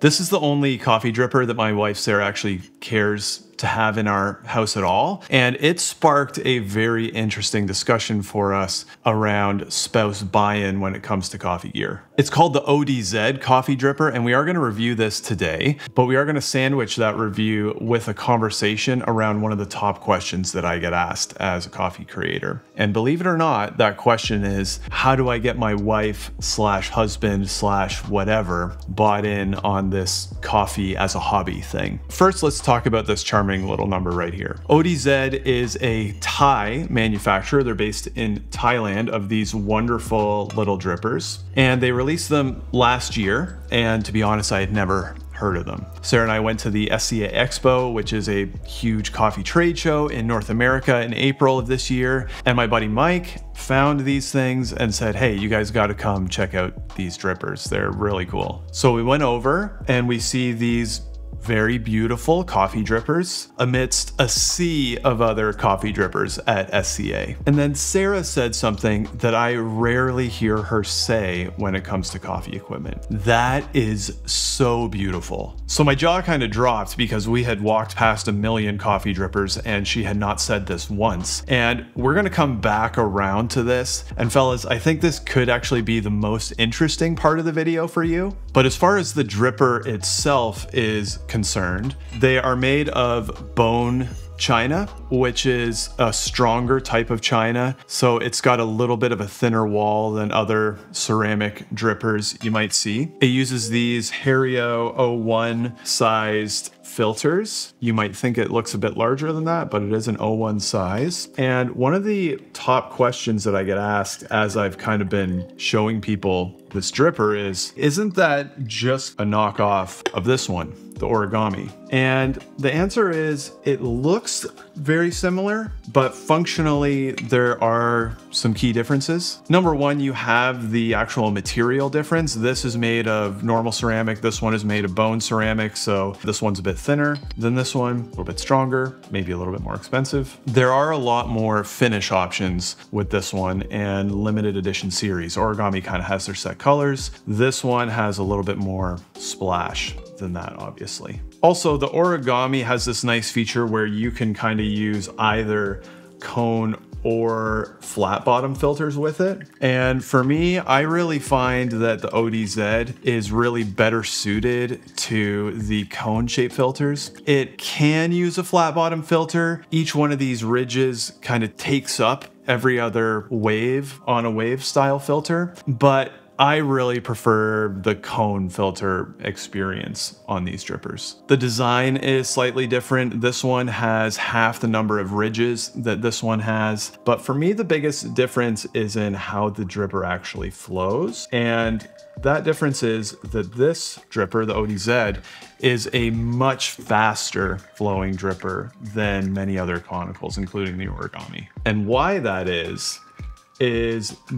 This is the only coffee dripper that my wife Sarah actually cares to have in our house at all. And it sparked a very interesting discussion for us around spouse buy-in when it comes to coffee gear. It's called the ODZ coffee dripper, and we are going to review this today, but we are going to sandwich that review with a conversation around one of the top questions that I get asked as a coffee creator. And believe it or not, that question is, how do I get my wife slash husband slash whatever bought in on this coffee as a hobby thing? First, let's talk about this charming little number right here. ODZ is a Thai manufacturer. They're based in Thailand, of these wonderful little drippers. And they released them last year. And to be honest, I had never heard of them. Sarah and I went to the SCA Expo, which is a huge coffee trade show in North America in April of this year. And my buddy Mike found these things and said, hey, you guys got to come check out these drippers. They're really cool. So we went over and we see these very beautiful coffee drippers amidst a sea of other coffee drippers at SCA. And then Sarah said something that I rarely hear her say when it comes to coffee equipment. That is so beautiful. So my jaw kind of dropped because we had walked past a million coffee drippers and she had not said this once. And we're going to come back around to this. And fellas, I think this could actually be the most interesting part of the video for you. But as far as the dripper itself is concerned, they are made of bone china, which is a stronger type of china. So it's got a little bit of a thinner wall than other ceramic drippers you might see. It uses these Hario 01 sized filters. You might think it looks a bit larger than that, but it is an 01 size. And one of the top questions that I get asked as I've kind of been showing people this dripper is, isn't that just a knockoff of this one, the Origami? And the answer is, it looks very similar, but functionally there are some key differences. Number one, you have the actual material difference. This is made of normal ceramic. This one is made of bone ceramic. So this one's a bit thinner than this one, a little bit stronger, maybe a little bit more expensive. There are a lot more finish options with this one and limited edition series. Origami kind of has their set colors. This one has a little bit more splash than that, obviously. Also, the Origami has this nice feature where you can kind of use either cone or flat bottom filters with it. And for me, I really find that the ODZ is really better suited to the cone shape filters. It can use a flat bottom filter. Each one of these ridges kind of takes up every other wave on a wave style filter, but I really prefer the cone filter experience on these drippers. The design is slightly different. This one has half the number of ridges that this one has. But for me, the biggest difference is in how the dripper actually flows. And that difference is that this dripper, the ODZ, is a much faster flowing dripper than many other conicals, including the Origami. And why that is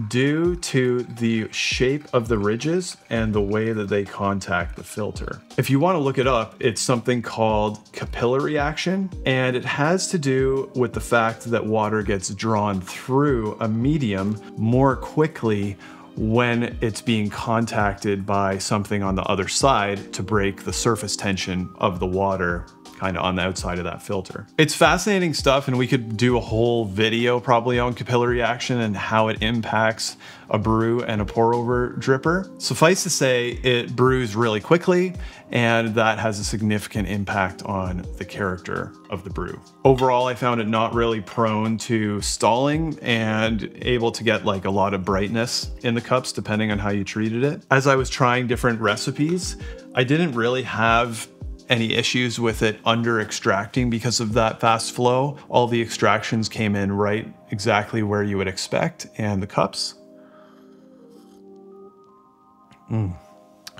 due to the shape of the ridges and the way that they contact the filter. If you want to look it up, it's something called capillary action, and it has to do with the fact that water gets drawn through a medium more quickly when it's being contacted by something on the other side to break the surface tension of the water kind of on the outside of that filter. It's fascinating stuff, and we could do a whole video probably on capillary action and how it impacts a brew and a pour over dripper. Suffice to say, it brews really quickly, and that has a significant impact on the character of the brew. Overall, I found it not really prone to stalling and able to get like a lot of brightness in the cups depending on how you treated it. As I was trying different recipes, I didn't really have any issues with it under extracting because of that fast flow. All the extractions came in right exactly where you would expect, and the cups,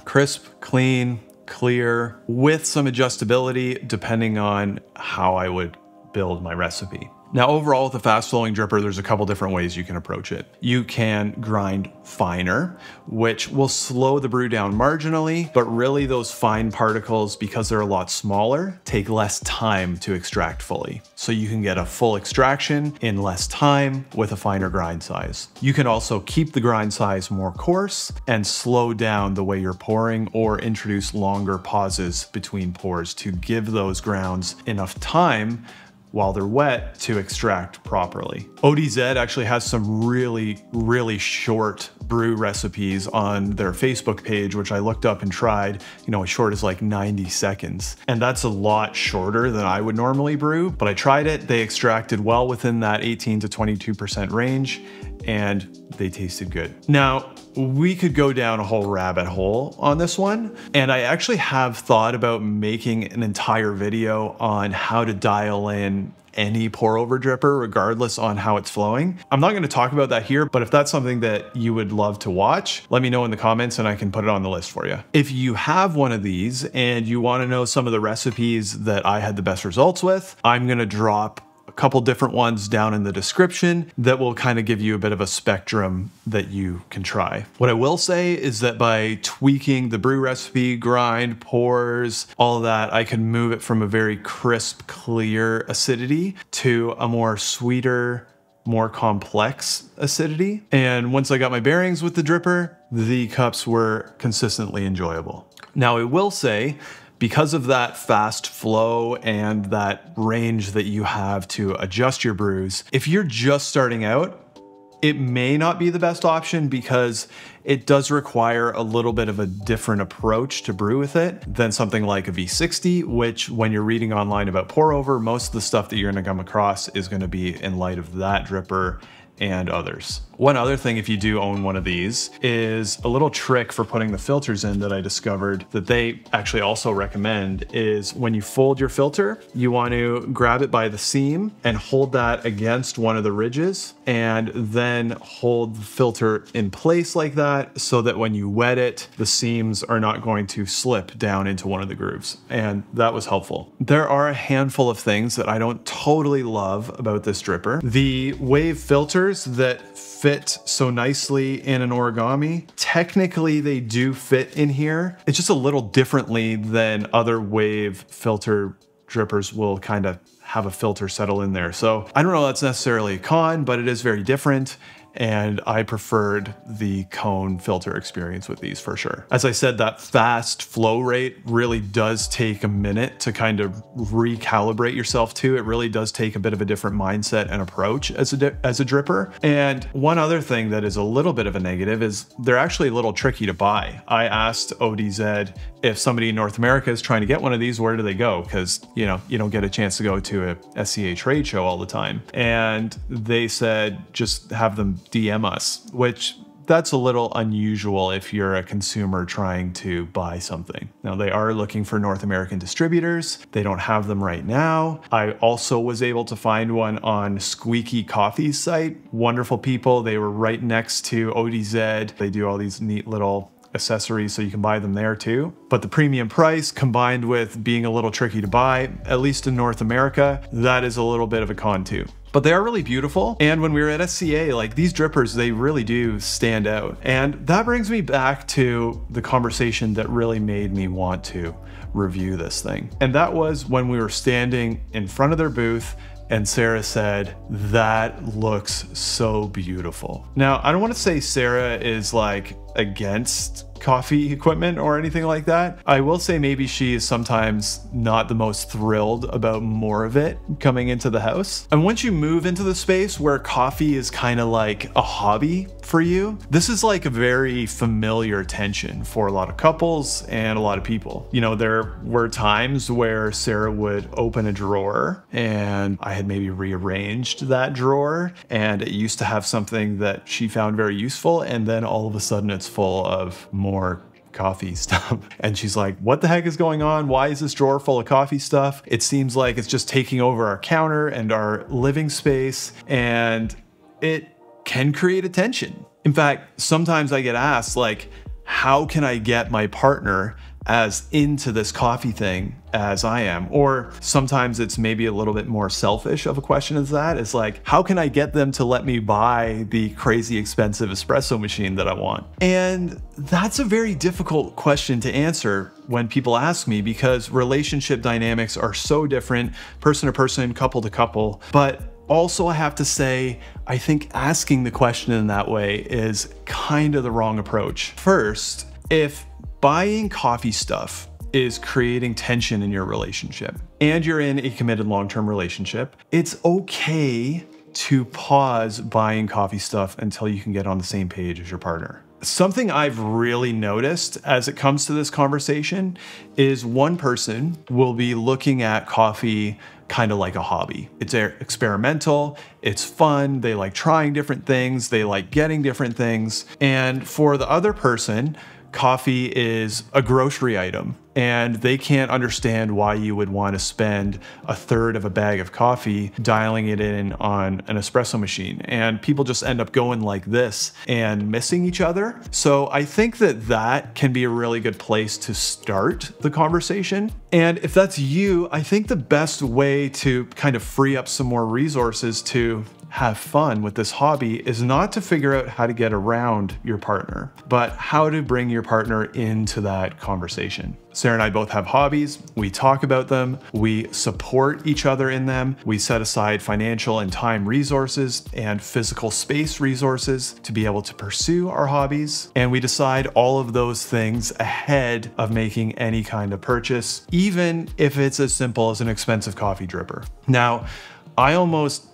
crisp, clean, clear, with some adjustability depending on how I would build my recipe. Now, overall with a fast flowing dripper, there's a couple different ways you can approach it. You can grind finer, which will slow the brew down marginally, but really those fine particles, because they're a lot smaller, take less time to extract fully. So you can get a full extraction in less time with a finer grind size. You can also keep the grind size more coarse and slow down the way you're pouring, or introduce longer pauses between pours to give those grounds enough time while they're wet to extract properly. ODZ actually has some really short brew recipes on their Facebook page, which I looked up and tried, as short as like 90 seconds. And that's a lot shorter than I would normally brew, but I tried it. They extracted well within that 18 to 22% range, and they tasted good. Now, we could go down a whole rabbit hole on this one, and I actually have thought about making an entire video on how to dial in any pour over dripper, regardless on how it's flowing. I'm not gonna talk about that here, but if that's something that you would love to watch, let me know in the comments and I can put it on the list for you. If you have one of these and you wanna know some of the recipes that I had the best results with, I'm gonna drop a couple different ones down in the description that will kind of give you a bit of a spectrum that you can try. What I will say is that by tweaking the brew recipe, grind, pours, all of that, I can move it from a very crisp, clear acidity to a more sweeter, more complex acidity. And once I got my bearings with the dripper, the cups were consistently enjoyable. Now, I will say, because of that fast flow and that range that you have to adjust your brews, if you're just starting out, it may not be the best option because it does require a little bit of a different approach to brew with it than something like a V60, which when you're reading online about pour over, most of the stuff that you're gonna come across is gonna be in light of that dripper and others. One other thing, if you do own one of these, is a little trick for putting the filters in that I discovered that they actually also recommend is when you fold your filter, you want to grab it by the seam and hold that against one of the ridges and then hold the filter in place like that so that when you wet it, the seams are not going to slip down into one of the grooves. And that was helpful. There are a handful of things that I don't totally love about this dripper. The wave filters that fit so nicely in an Origami, technically they do fit in here. It's just a little differently than other wave filter drippers will kind of have a filter settle in there. So I don't know if that's necessarily a con, but it is very different. And I preferred the cone filter experience with these for sure. As I said, that fast flow rate really does take a minute to kind of recalibrate yourself to. It really does take a bit of a different mindset and approach as a dripper. And one other thing that is a little bit of a negative is they're actually a little tricky to buy. I asked ODZ if somebody in North America is trying to get one of these, where do they go? Because you don't get a chance to go to a SCA trade show all the time. And they said, just have them DM us, which that's a little unusual if you're a consumer trying to buy something. Now, they are looking for North American distributors. They don't have them right now. I also was able to find one on Squeaky Coffee's site. Wonderful people. They were right next to ODZ. They do all these neat little accessories, so you can buy them there too. But the premium price combined with being a little tricky to buy, at least in North America, that is a little bit of a con too. But they are really beautiful. And when we were at SCA, like these drippers, they really do stand out. And that brings me back to the conversation that really made me want to review this thing. And that was when we were standing in front of their booth and Sarah said, "That looks so beautiful." Now, I don't want to say Sarah is like against coffee equipment or anything like that. I will say maybe she is sometimes not the most thrilled about more of it coming into the house. And once you move into the space where coffee is kind of like a hobby for you, this is like a very familiar tension for a lot of couples and a lot of people. There were times where Sarah would open a drawer and I had maybe rearranged that drawer and it used to have something that she found very useful, and then all of a sudden it's full of more coffee stuff. And she's like, what the heck is going on? Why is this drawer full of coffee stuff? It seems like it's just taking over our counter and our living space, and it can create a tension. In fact, sometimes I get asked, like, how can I get my partner as into this coffee thing as I am. Or sometimes it's maybe a little bit more selfish of a question as that. It's like, how can I get them to let me buy the crazy expensive espresso machine that I want? And that's a very difficult question to answer when people ask me, because relationship dynamics are so different, person to person, couple to couple. But also, I have to say, I think asking the question in that way is kind of the wrong approach. First, if buying coffee stuff is creating tension in your relationship and you're in a committed long-term relationship, it's okay to pause buying coffee stuff until you can get on the same page as your partner. Something I've really noticed as it comes to this conversation is one person will be looking at coffee kind of like a hobby. It's experimental, it's fun, they like trying different things, they like getting different things. And for the other person, coffee is a grocery item, and they can't understand why you would want to spend a third of a bag of coffee dialing it in on an espresso machine. And people just end up going like this and missing each other. So I think that that can be a really good place to start the conversation. And if that's you, I think the best way to kind of free up some more resources to have fun with this hobby is not to figure out how to get around your partner, but how to bring your partner into that conversation. Sarah and I both have hobbies. We talk about them. We support each other in them. We set aside financial and time resources and physical space resources to be able to pursue our hobbies. And we decide all of those things ahead of making any kind of purchase, even if it's as simple as an expensive coffee dripper. Now, I almost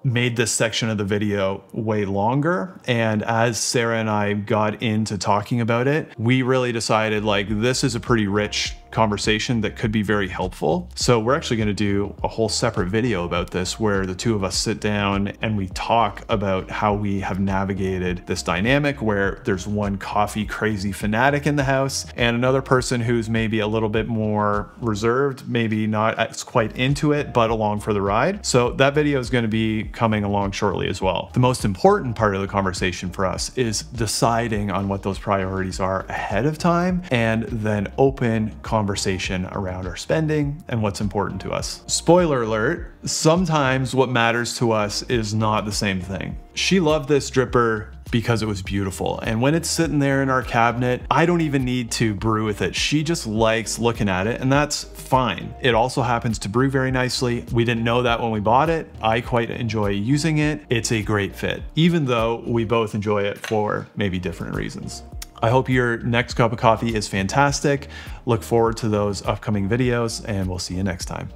made this section of the video way longer, and as Sarah and I got into talking about it, we really decided like this is a pretty rich conversation that could be very helpful. So we're actually going to do a whole separate video about this where the two of us sit down and we talk about how we have navigated this dynamic where there's one coffee crazy fanatic in the house and another person who's maybe a little bit more reserved, maybe not as quite into it, but along for the ride. So that video is going to be coming along shortly as well. The most important part of the conversation for us is deciding on what those priorities are ahead of time, and then open conversation around our spending and what's important to us. Spoiler alert, sometimes what matters to us is not the same thing. She loved this dripper because it was beautiful, and when it's sitting there in our cabinet, I don't even need to brew with it. She just likes looking at it, and that's fine. It also happens to brew very nicely. We didn't know that when we bought it. I quite enjoy using it. It's a great fit, even though we both enjoy it for maybe different reasons. I hope your next cup of coffee is fantastic. Look forward to those upcoming videos, and we'll see you next time.